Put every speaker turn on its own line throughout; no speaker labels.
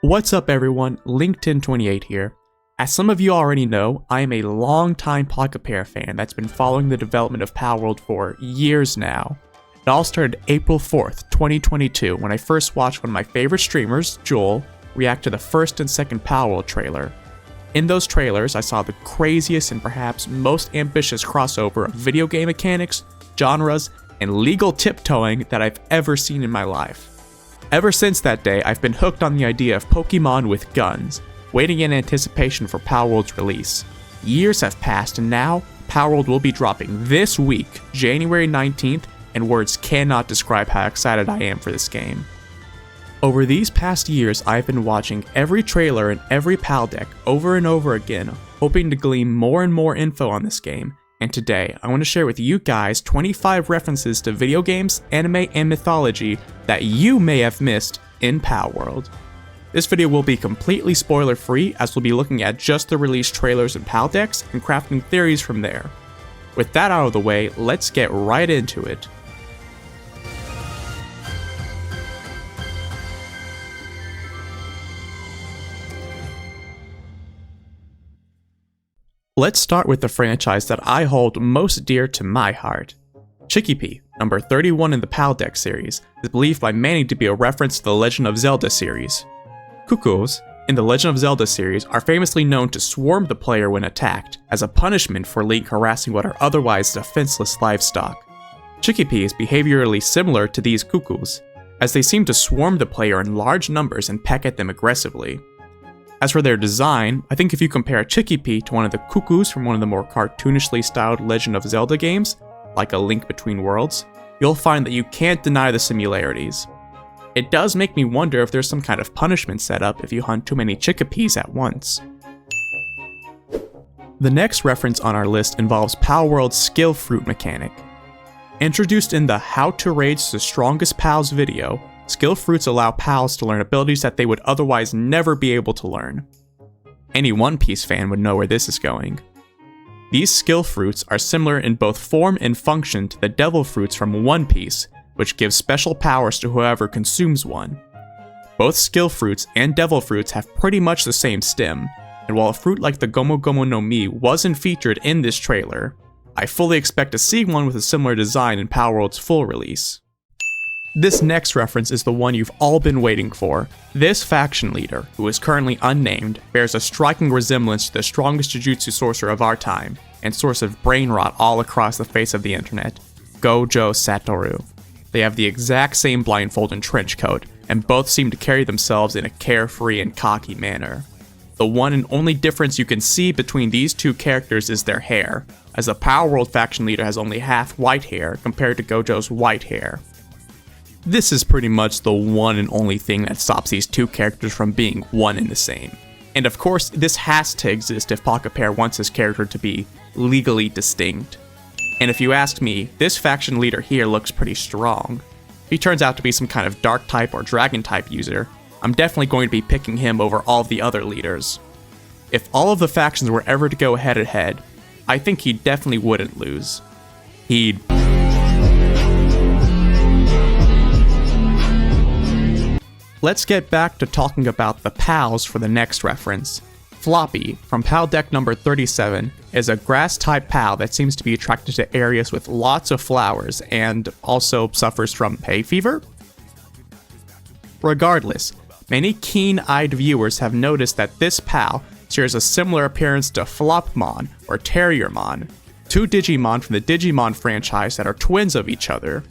What's up everyone, LinkedIn28 here. As some of you already know, I am a longtime Pocketpair fan that's been following the development of Palworld for years now. It all started April 4th, 2022 when I first watched one of my favorite streamers, Joel, react to the first and second Palworld trailer. In those trailers, I saw the craziest and perhaps most ambitious crossover of video game mechanics, genres, and legal tiptoeing that I've ever seen in my life. Ever since that day, I've been hooked on the idea of Pokemon with guns, waiting in anticipation for Palworld's release. Years have passed and now, Palworld will be dropping this week, January 19th, and words cannot describe how excited I am for this game. Over these past years, I've been watching every trailer and every paldeck over and over again, hoping to glean more and more info on this game, and today, I want to share with you guys 25 references to video games, anime, and mythology that you may have missed in Palworld. This video will be completely spoiler free as we'll be looking at just the release trailers and paldecks and crafting theories from there. With that out of the way, let's get right into it. Let's start with the franchise that I hold most dear to my heart. Chikipi, number 31 in the Paldeck series, is believed by many to be a reference to the Legend of Zelda series. Cuckoos, in the Legend of Zelda series, are famously known to swarm the player when attacked, as a punishment for Link harassing what are otherwise defenseless livestock. Chikipi is behaviorally similar to these cuckoos, as they seem to swarm the player in large numbers and peck at them aggressively. As for their design, I think if you compare Chikipi to one of the cuckoos from one of the more cartoonishly styled Legend of Zelda games, like A Link Between Worlds, you'll find that you can't deny the similarities. It does make me wonder if there's some kind of punishment set up if you hunt too many Chikipis at once. The next reference on our list involves Palworld's skill fruit mechanic. Introduced in the How to Raise the Strongest Pals video, skill fruits allow pals to learn abilities that they would otherwise never be able to learn. Any One Piece fan would know where this is going. These skill fruits are similar in both form and function to the devil fruits from One Piece, which gives special powers to whoever consumes one. Both skill fruits and devil fruits have pretty much the same stem, and while a fruit like the Gomu Gomu no Mi wasn't featured in this trailer, I fully expect to see one with a similar design in Palworld's full release. This next reference is the one you've all been waiting for. This faction leader, who is currently unnamed, bears a striking resemblance to the strongest Jujutsu sorcerer of our time, and source of brain rot all across the face of the internet, Gojo Satoru. They have the exact same blindfold and trench coat, and both seem to carry themselves in a carefree and cocky manner. The one and only difference you can see between these two characters is their hair, as the Palworld faction leader has only half white hair compared to Gojo's white hair. This is pretty much the one and only thing that stops these two characters from being one and the same. And of course, this has to exist if Pocketpair wants his character to be legally distinct. And if you ask me, this faction leader here looks pretty strong. If he turns out to be some kind of dark type or dragon type user, I'm definitely going to be picking him over all of the other leaders. If all of the factions were ever to go head to head, I think he definitely wouldn't lose. He'd... Let's get back to talking about the pals for the next reference. Floppy, from paldeck number 37, is a grass-type pal that seems to be attracted to areas with lots of flowers and also suffers from hay fever? Regardless, many keen-eyed viewers have noticed that this pal shares a similar appearance to Flopmon or Terriermon, two Digimon from the Digimon franchise that are twins of each other.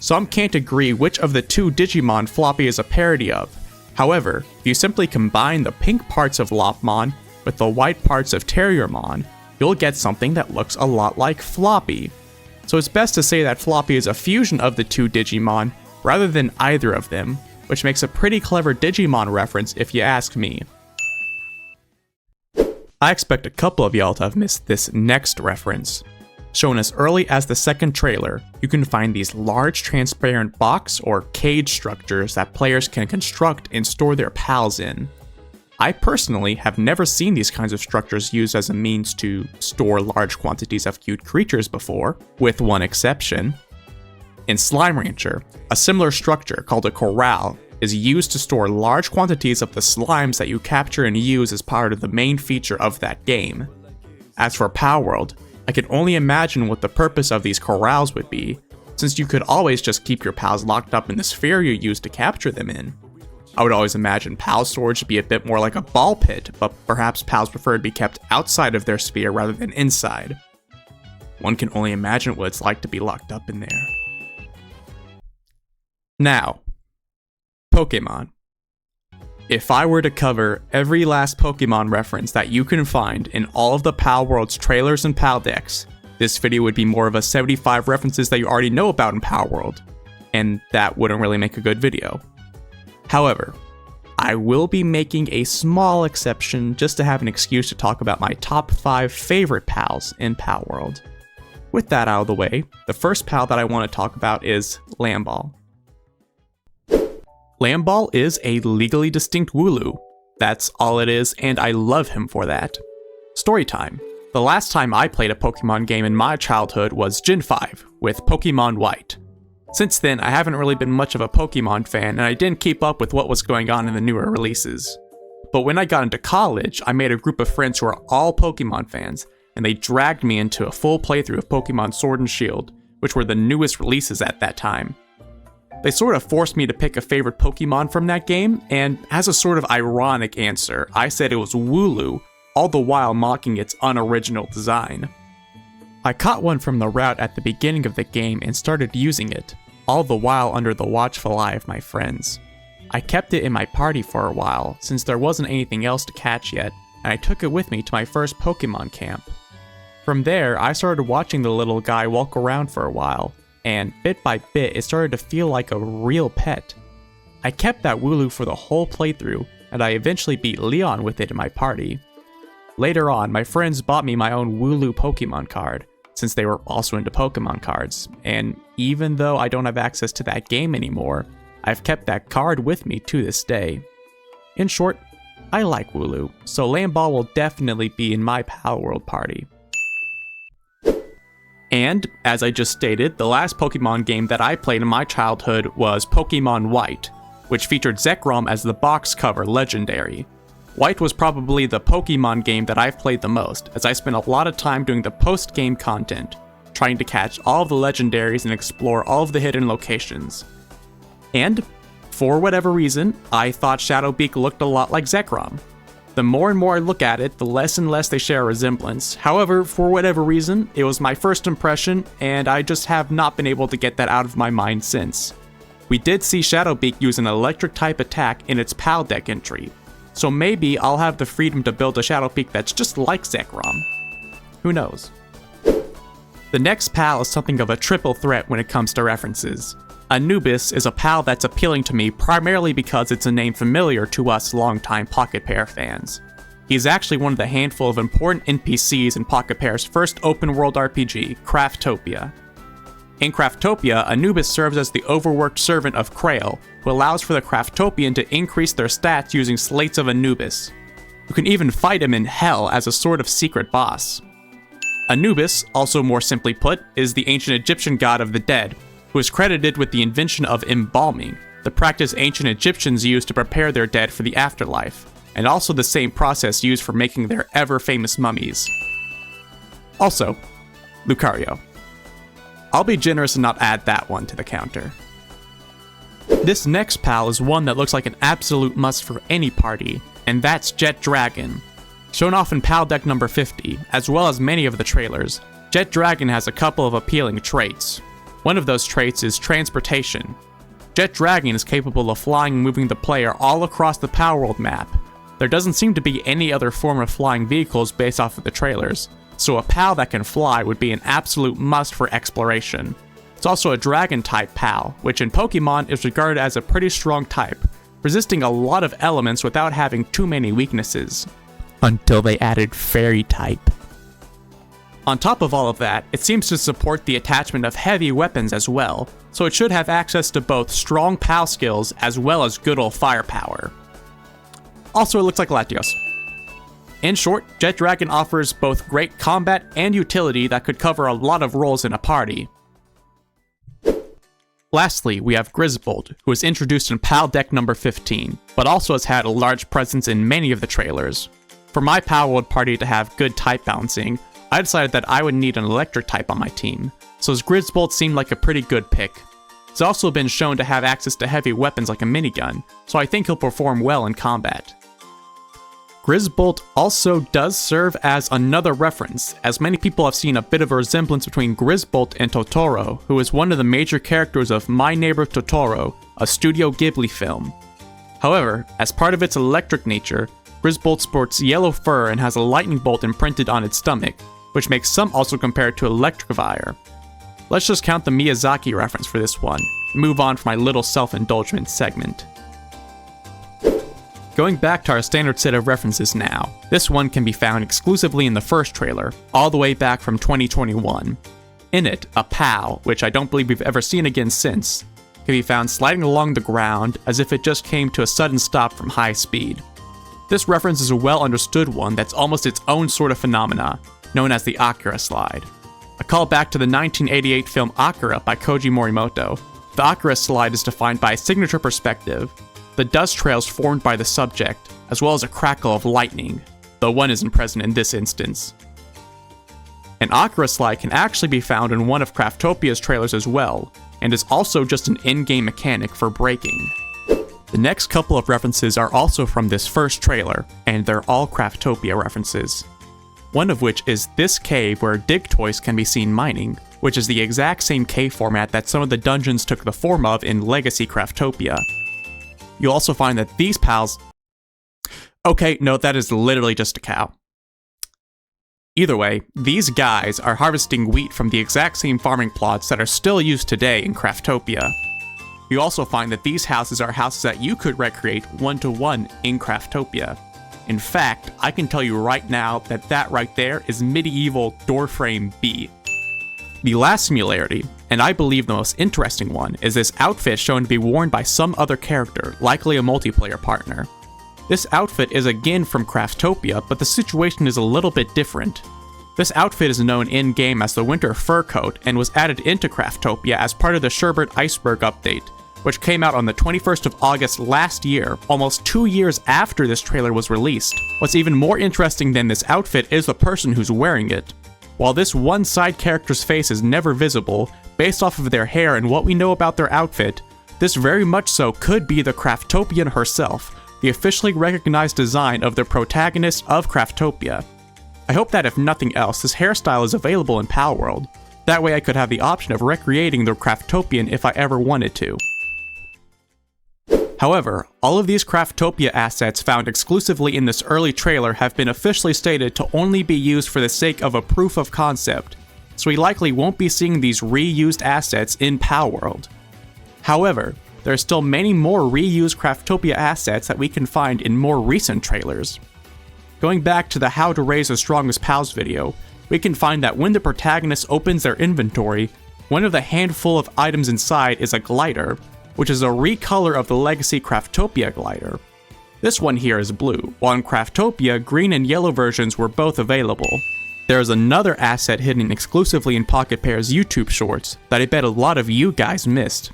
Some can't agree which of the two Digimon Floppy is a parody of. However, if you simply combine the pink parts of Lopmon with the white parts of Terriermon, you'll get something that looks a lot like Floppy. So it's best to say that Floppy is a fusion of the two Digimon rather than either of them, which makes a pretty clever Digimon reference if you ask me. I expect a couple of y'all to have missed this next reference. Shown as early as the second trailer, you can find these large transparent box or cage structures that players can construct and store their pals in. I personally have never seen these kinds of structures used as a means to store large quantities of cute creatures before, with one exception. In Slime Rancher, a similar structure called a corral is used to store large quantities of the slimes that you capture and use as part of the main feature of that game. As for Palworld, I can only imagine what the purpose of these corrals would be, since you could always just keep your pals locked up in the sphere you used to capture them in. I would always imagine pal storage to be a bit more like a ball pit, but perhaps pals prefer to be kept outside of their sphere rather than inside. One can only imagine what it's like to be locked up in there. Now, Pokemon. If I were to cover every last Pokemon reference that you can find in all of the Palworld's trailers and paldecks, this video would be more of a 75 references that you already know about in Palworld, and that wouldn't really make a good video. However, I will be making a small exception just to have an excuse to talk about my top 5 favorite pals in Palworld. With that out of the way, the first pal that I want to talk about is Lamball. Lamball is a legally distinct Wooloo. That's all it is, and I love him for that. Storytime. The last time I played a Pokemon game in my childhood was Gen 5, with Pokemon White. Since then, I haven't really been much of a Pokemon fan, and I didn't keep up with what was going on in the newer releases. But when I got into college, I made a group of friends who are all Pokemon fans, and they dragged me into a full playthrough of Pokemon Sword and Shield, which were the newest releases at that time. They sort of forced me to pick a favorite Pokemon from that game, and as a sort of ironic answer, I said it was Wooloo, all the while mocking its unoriginal design. I caught one from the route at the beginning of the game and started using it, all the while under the watchful eye of my friends. I kept it in my party for a while, since there wasn't anything else to catch yet, and I took it with me to my first Pokemon camp. From there, I started watching the little guy walk around for a while, and bit by bit it started to feel like a real pet. I kept that Wooloo for the whole playthrough, and I eventually beat Leon with it in my party. Later on, my friends bought me my own Wooloo Pokemon card, since they were also into Pokemon cards, and even though I don't have access to that game anymore, I've kept that card with me to this day. In short, I like Wooloo, so Lamball will definitely be in my Palworld party. And, as I just stated, the last Pokemon game that I played in my childhood was Pokemon White, which featured Zekrom as the box cover legendary. White was probably the Pokemon game that I've played the most, as I spent a lot of time doing the post-game content, trying to catch all of the legendaries and explore all of the hidden locations. And, for whatever reason, I thought Shadowbeak looked a lot like Zekrom. The more and more I look at it, the less and less they share a resemblance. However, for whatever reason, it was my first impression, and I just have not been able to get that out of my mind since. We did see Shadowbeak use an electric-type attack in its paldeck entry, so maybe I'll have the freedom to build a Shadowbeak that's just like Zekrom. Who knows? The next pal is something of a triple threat when it comes to references. Anubis is a pal that's appealing to me primarily because it's a name familiar to us longtime Pocketpair fans. He's actually one of the handful of important NPCs in Pocketpair's first open-world RPG, Craftopia. In Craftopia, Anubis serves as the overworked servant of Krail, who allows for the Craftopian to increase their stats using slates of Anubis. You can even fight him in Hell as a sort of secret boss. Anubis, also more simply put, is the ancient Egyptian god of the dead, who is credited with the invention of embalming, the practice ancient Egyptians used to prepare their dead for the afterlife, and also the same process used for making their ever-famous mummies. Also, Lucario. I'll be generous and not add that one to the counter. This next pal is one that looks like an absolute must for any party, and that's Jet Dragon. Shown off in Pal Deck number 50, as well as many of the trailers, Jet Dragon has a couple of appealing traits. One of those traits is transportation. Jet Dragon is capable of flying and moving the player all across the Palworld map. There doesn't seem to be any other form of flying vehicles based off of the trailers, so a pal that can fly would be an absolute must for exploration. It's also a dragon-type pal, which in Pokemon is regarded as a pretty strong type, resisting a lot of elements without having too many weaknesses. Until they added Fairy-type. On top of all of that, it seems to support the attachment of heavy weapons as well, so it should have access to both strong PAL skills as well as good old firepower. Also, it looks like Latios. In short, Jet Dragon offers both great combat and utility that could cover a lot of roles in a party. Lastly, we have Grisbold, who was introduced in paldeck number 15, but also has had a large presence in many of the trailers. For my Palworld party to have good type balancing, I decided that I would need an electric type on my team, so Grisbold seemed like a pretty good pick. He's also been shown to have access to heavy weapons like a minigun, so I think he'll perform well in combat. Grisbold also does serve as another reference, as many people have seen a bit of a resemblance between Grisbold and Totoro, who is one of the major characters of My Neighbor Totoro, a Studio Ghibli film. However, as part of its electric nature, Grisbold sports yellow fur and has a lightning bolt imprinted on its stomach, which makes some also compare it to Electivire. Let's just count the Miyazaki reference for this one, and move on for my little self-indulgent segment. Going back to our standard set of references now, this one can be found exclusively in the first trailer, all the way back from 2021. In it, a POW, which I don't believe we've ever seen again since, can be found sliding along the ground as if it just came to a sudden stop from high speed. This reference is a well understood one that's almost its own sort of phenomena, known as the Akira slide. A call back to the 1988 film Akira by Koji Morimoto, the Akira slide is defined by a signature perspective, the dust trails formed by the subject, as well as a crackle of lightning, though one isn't present in this instance. An Akira slide can actually be found in one of Craftopia's trailers as well, and is also just an in-game mechanic for braking. The next couple of references are also from this first trailer, and they're all Craftopia references. One of which is this cave where Digtoys can be seen mining, which is the exact same cave format that some of the dungeons took the form of in Legacy Craftopia. You'll also find that these pals... Okay, no, that is literally just a cow. Either way, these guys are harvesting wheat from the exact same farming plots that are still used today in Craftopia. You also find that these houses are houses that you could recreate one-to-one in Craftopia. In fact, I can tell you right now that that right there is medieval doorframe B. The last similarity, and I believe the most interesting one, is this outfit shown to be worn by some other character, likely a multiplayer partner. This outfit is again from Craftopia, but the situation is a little bit different. This outfit is known in-game as the Winter Fur Coat and was added into Craftopia as part of the Sherbert Iceberg update, which came out on the 21st of August last year, almost 2 years after this trailer was released. What's even more interesting than this outfit is the person who's wearing it. While this one side character's face is never visible, based off of their hair and what we know about their outfit, this very much so could be the Craftopian herself, the officially recognized design of the protagonist of Craftopia. I hope that if nothing else, this hairstyle is available in Palworld. That way I could have the option of recreating the Craftopian if I ever wanted to. However, all of these Craftopia assets found exclusively in this early trailer have been officially stated to only be used for the sake of a proof of concept, so we likely won't be seeing these reused assets in Palworld. However, there are still many more reused Craftopia assets that we can find in more recent trailers. Going back to the How to Raise the Strongest Pals video, we can find that when the protagonist opens their inventory, one of the handful of items inside is a glider, which is a recolor of the Legacy Craftopia glider. This one here is blue, while in Craftopia, green and yellow versions were both available. There is another asset hidden exclusively in Pocketpair's YouTube shorts that I bet a lot of you guys missed.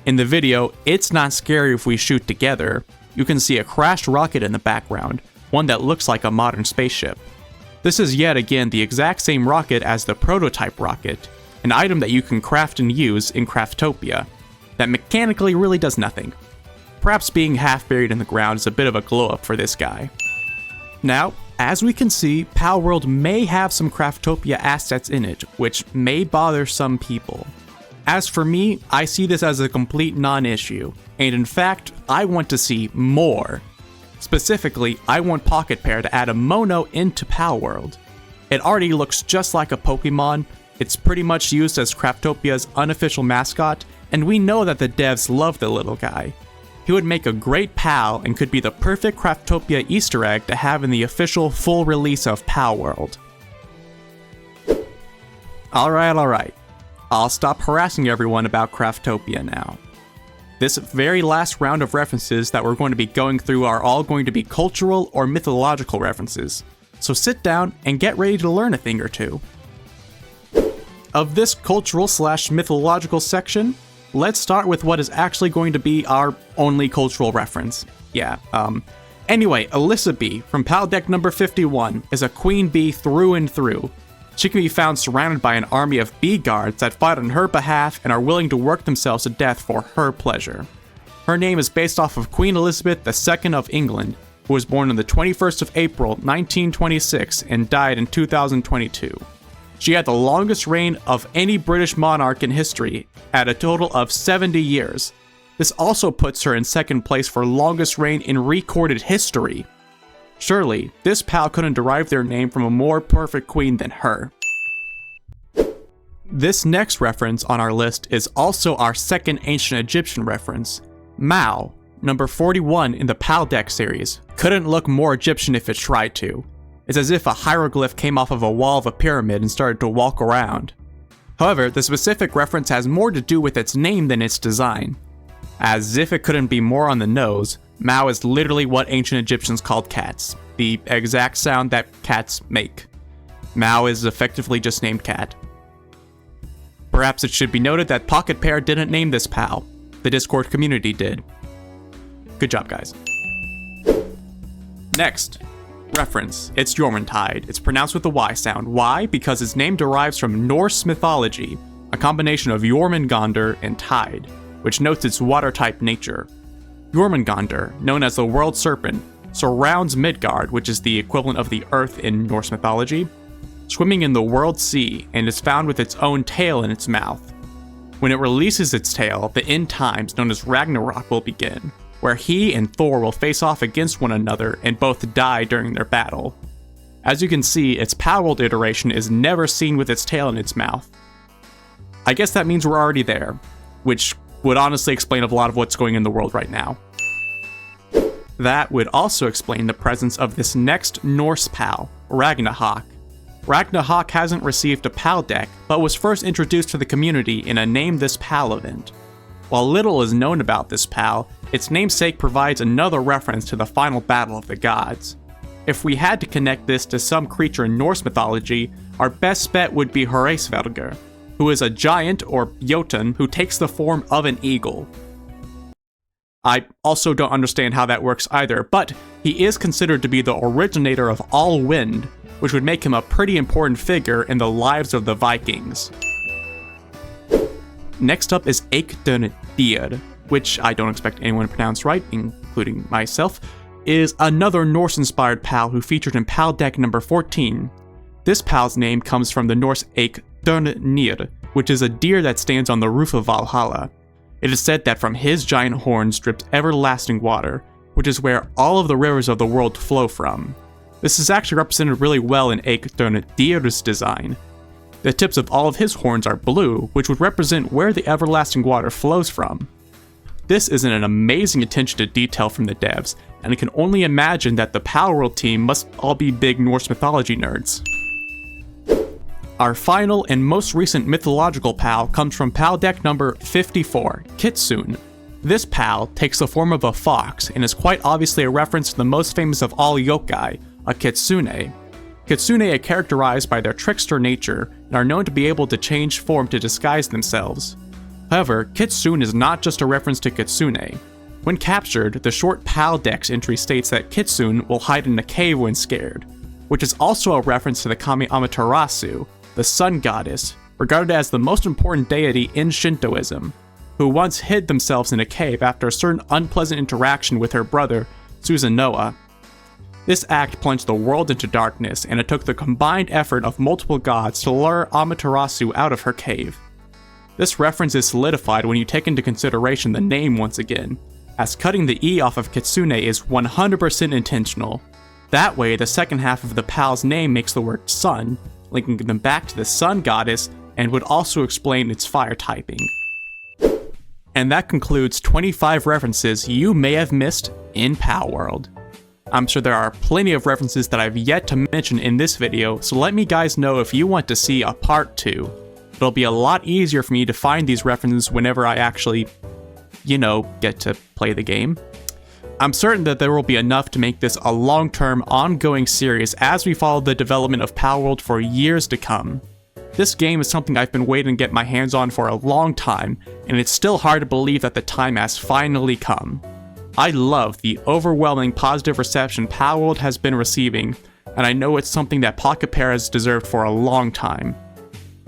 In the video, It's Not Scary If We Shoot Together, you can see a crashed rocket in the background, one that looks like a modern spaceship. This is yet again the exact same rocket as the prototype rocket, an item that you can craft and use in Craftopia, that mechanically really does nothing. Perhaps being half buried in the ground is a bit of a glow-up for this guy. Now, as we can see, Palworld may have some Craftopia assets in it, which may bother some people. As for me, I see this as a complete non-issue, and in fact, I want to see more. Specifically, I want Pocketpair to add a Mono into Palworld. It already looks just like a Pokemon, it's pretty much used as Craftopia's unofficial mascot, and we know that the devs love the little guy. He would make a great pal and could be the perfect Craftopia Easter egg to have in the official full release of Palworld. Alright. I'll stop harassing everyone about Craftopia now. This very last round of references that we're going to be going through are all going to be cultural or mythological references, so sit down and get ready to learn a thing or two. Of this cultural/mythological section, let's start with what is actually going to be our only cultural reference. Anyway, Alyssa Bee from paldeck number 51 is a queen bee through and through. She can be found surrounded by an army of bee guards that fight on her behalf and are willing to work themselves to death for her pleasure. Her name is based off of Queen Elizabeth II of England, who was born on the 21st of April 1926 and died in 2022. She had the longest reign of any British monarch in history, at a total of 70 years. This also puts her in second place for longest reign in recorded history. Surely, this pal couldn't derive their name from a more perfect queen than her. This next reference on our list is also our second ancient Egyptian reference. Mao, number 41 in the paldeck series, couldn't look more Egyptian if it tried to. It's as if a hieroglyph came off of a wall of a pyramid and started to walk around. However, the specific reference has more to do with its name than its design. As if it couldn't be more on the nose, Mao is literally what ancient Egyptians called cats, the exact sound that cats make. Mao is effectively just named cat. Perhaps it should be noted that Pocketpair didn't name this pal. The Discord community did. Good job, guys. Next, reference. It's Jormuntide. It's pronounced with the Y sound. Why? Because its name derives from Norse mythology, a combination of Jormungandr and tide, which notes its water-type nature. Jormungandr, known as the World Serpent, surrounds Midgard, which is the equivalent of the Earth in Norse mythology, swimming in the World Sea, and is found with its own tail in its mouth. When it releases its tail, the end times, known as Ragnarok, will begin, where he and Thor will face off against one another and both die during their battle. As you can see, its Palworld iteration is never seen with its tail in its mouth. I guess that means we're already there, which would honestly explain a lot of what's going in the world right now. That would also explain the presence of this next Norse pal, Ragnahawk. Ragnahawk hasn't received a paldeck, but was first introduced to the community in a Name This Pal event. While little is known about this pal, its namesake provides another reference to the final battle of the gods. If we had to connect this to some creature in Norse mythology, our best bet would be Hreysvelgr, who is a giant, or Jotun, who takes the form of an eagle. I also don't understand how that works either, but he is considered to be the originator of all wind, which would make him a pretty important figure in the lives of the Vikings. Next up is Eikdundir, which I don't expect anyone to pronounce right, including myself, is another Norse-inspired pal who featured in paldeck number 14. This pal's name comes from the Norse Eikdunir, which is a deer that stands on the roof of Valhalla. It is said that from his giant horns drips everlasting water, which is where all of the rivers of the world flow from. This is actually represented really well in Eikdundir's design. The tips of all of his horns are blue, which would represent where the everlasting water flows from. This is an amazing attention to detail from the devs, and I can only imagine that the Palworld team must all be big Norse mythology nerds. Our final and most recent mythological pal comes from paldeck number 54, Kitsune. This pal takes the form of a fox and is quite obviously a reference to the most famous of all yokai, a kitsune. Kitsune are characterized by their trickster nature and are known to be able to change form to disguise themselves. However, Kitsune is not just a reference to Kitsune. When captured, the short paldecks entry states that Kitsune will hide in a cave when scared, which is also a reference to the kami Amaterasu, the sun goddess, regarded as the most important deity in Shintoism, who once hid themselves in a cave after a certain unpleasant interaction with her brother, Susanoo. This act plunged the world into darkness, and it took the combined effort of multiple gods to lure Amaterasu out of her cave. This reference is solidified when you take into consideration the name once again, as cutting the E off of Kitsune is 100% intentional. That way, the second half of the pal's name makes the word sun, linking them back to the sun goddess, and would also explain its fire typing. And that concludes 25 references you may have missed in Palworld. I'm sure there are plenty of references that I've yet to mention in this video, so let me guys know if you want to see a part 2. It'll be a lot easier for me to find these references whenever I actually, get to play the game. I'm certain that there will be enough to make this a long-term, ongoing series as we follow the development of Palworld for years to come. This game is something I've been waiting to get my hands on for a long time, and it's still hard to believe that the time has finally come. I love the overwhelming positive reception Palworld has been receiving, and I know it's something that Pocketpair has deserved for a long time.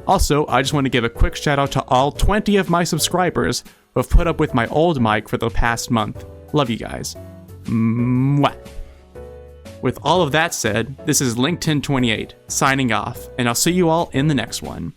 Also, I just want to give a quick shout out to all 20 of my subscribers who have put up with my old mic for the past month. Love you guys. Mwah. With all of that said, this is LinkedIn28, signing off, and I'll see you all in the next one.